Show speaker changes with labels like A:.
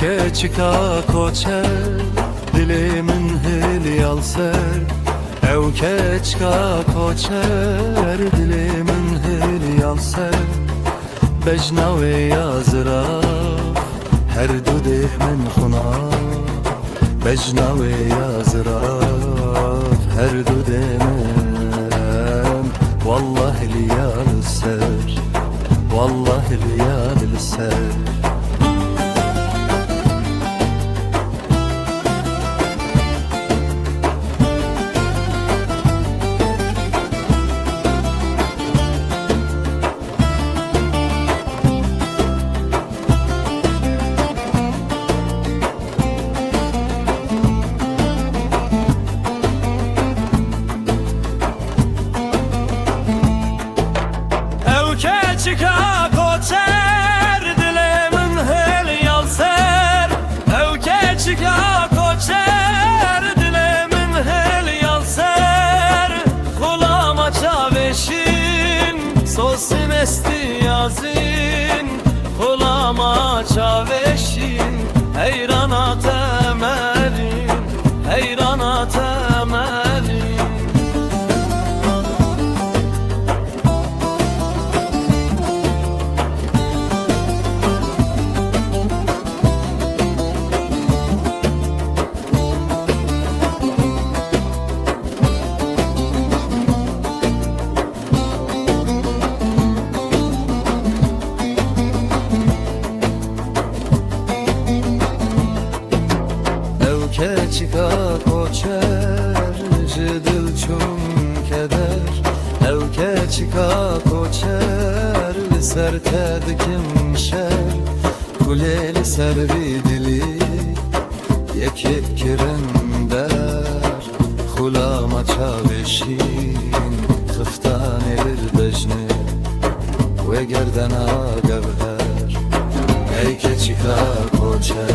A: keçika koçer dilimin hilyal ser Ev keçika koçer dilimin hilyal ser Bejnavi yazra her dudih min khuna Bejnavi yazra her dudih min Vallahi liyal ser Vallahi liyal ser
B: Keçika koçer dilimin hilyal ser Ev keçika koçer dilimin hilyal ser Kulağıma çaveşin sosim esti yazin Kulağıma çaveşin heyrana temelin Heyrana temelin
A: Keçika koçer jidil çum keder Ev keçika koçer ser tedkim şer Kuleli ser dili yekip kirin der Kulağıma çaveşin kıftan elir bejni Ve gerdena gevher Ey keçika koçer